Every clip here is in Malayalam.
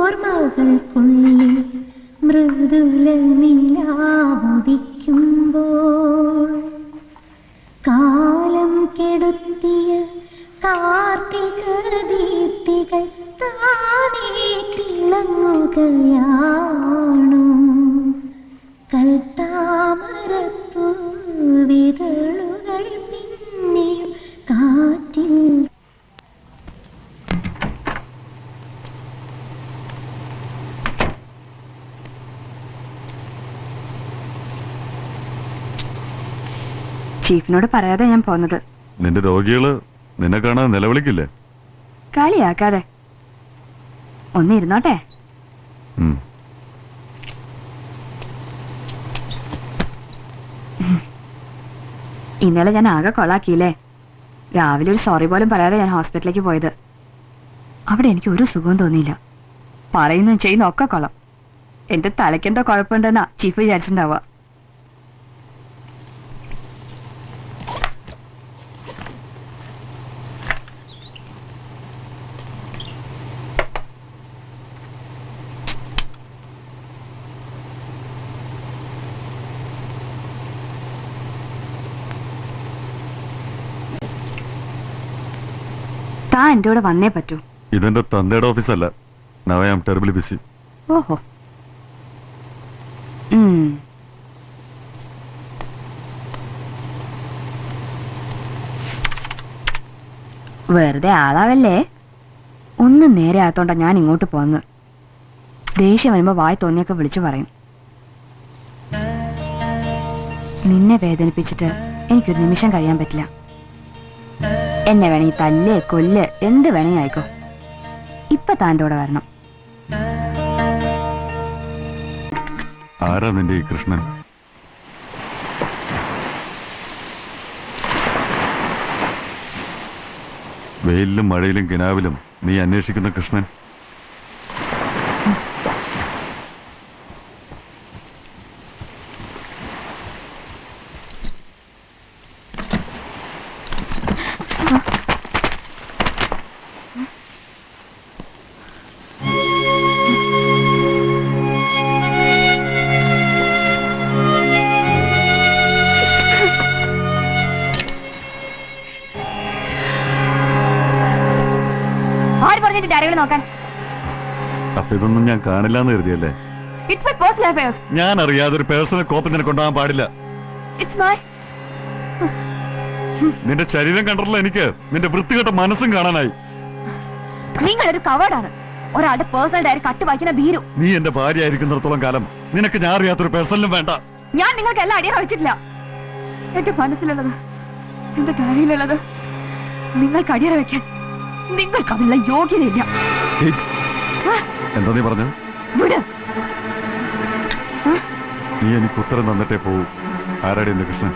ഓർമ്മകൾക്കുള്ളിൽ മൃദുല നിലാവുദിക്കുമ്പോൾ കാലം കെടുത്തിയ കാർത്തിക ദീപ്തികൾ താനേ തിളങ്ങുകയാണോ കൽത്താമരപ്പൂ വിതളുകൾ പിന്നെയും കാറ്റിൽ. ചീഫിനോട് പറയാതെ ഞാൻ പോന്നത്. നിന്റെ രോഗികള് നിന്നെ കാണാൻ നിലവിളിക്കില്ലേ? കളിയാക്കാതെ ഒന്നിരുന്നോട്ടെ. ഇന്നലെ ഞാൻ ആകെ കൊളാക്കിയില്ലേ. രാവിലെ ഒരു സോറി പോലും പറയാതെ ഞാൻ ഹോസ്പിറ്റലിലേക്ക് പോയത്. അവിടെ എനിക്ക് ഒരു സുഖവും തോന്നിയില്ല. പറയുന്നതും ചെയ്യുന്ന ഒക്കെ കൊള്ളാം. എന്റെ തലയ്ക്കെന്തോ കുഴപ്പമുണ്ടെന്നാ ചീഫ് വിചാരിച്ചിട്ടുണ്ടാവുക. താൻ എന്റെ കൂടെ വന്നേ പറ്റൂ. ഇതെന്റെ തന്തയുടെ ഓഫീസല്ല. Now I am terribly busy. ഓഹോ. വെറുതെ ആളാവല്ലേ. ഒന്നും നേരെ ആത്തോണ്ടാ ഞാൻ ഇങ്ങോട്ട് പോന്ന്. ദേഷ്യം വരുമ്പോ വായി തോന്നിയൊക്കെ വിളിച്ചു പറയും. നിന്നെ വേദനിപ്പിച്ചിട്ട് എനിക്കൊരു നിമിഷം കഴിയാൻ പറ്റില്ല. എന്നെ വേണേ തല്ല് കൊല്ല് എന്ത് വേണേ ആയിക്കോ. ഇപ്പൊ താൻ്റെ കൂടെ വരണം. ആരാ നിന്റെ ഈ കൃഷ്ണൻ? വെയിലിലും മഴയിലും കിനാവിലും നീ അന്വേഷിക്കുന്ന കൃഷ്ണൻ? അപ്പൊ ഇതൊന്നും ഞാൻ കാണില്ലാന്ന് കരുതിയല്ലേ? ഞാൻ അറിയാതെ ഒരു പേഴ്സണൽ കോപ്പ് നിനക്ക് കൊണ്ടുപോകാൻ പാടില്ല. നിന്റെ ശരീരം കണ്ടല്ലോ എനിക്ക് നിന്റെ വൃത്തികെട്ട മനസ്സും കാണാനായി. നിങ്ങളൊരു കവേർഡാണ്. ഒരാളുടെ പേഴ്സണൽ ഡയറി കട്ട് വായിക്കുന്ന ഭീരു. നീ എന്റെ ഭാര്യ ആയിരിക്കുന്നിടത്തോളം കാലം നിനക്ക് ഞാൻ അറിയാത്തൊരു പേഴ്സണലും വേണ്ട. ഞാൻ നിങ്ങൾക്ക് എല്ലാം അടിയറ വെച്ചിട്ടില്ല. എന്റെ മനസ്സിലുള്ളത് എന്റെ ഡയറിയിലുള്ളത് നിങ്ങൾക്ക് അടിയറ വെക്കാൻ നിങ്ങൾക്ക് അതിനുള്ള യോഗ്യതയില്ല. എന്താ നീ പറഞ്ഞു? നീ എനിക്ക് ഉത്തരം തന്നിട്ടേ പോവൂ. ആരാടി എന്റെ കൃഷ്ണൻ?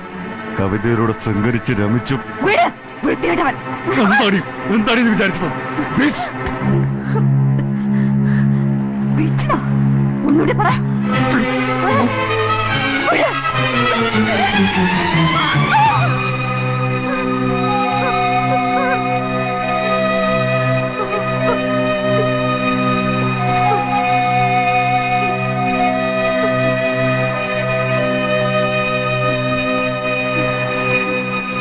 കവിതയിലൂടെ ശൃംഗരിച്ച് രമിച്ചു. എന്താടി നീ വിചാരിച്ചത്? ഒന്നുകൂടി പറ.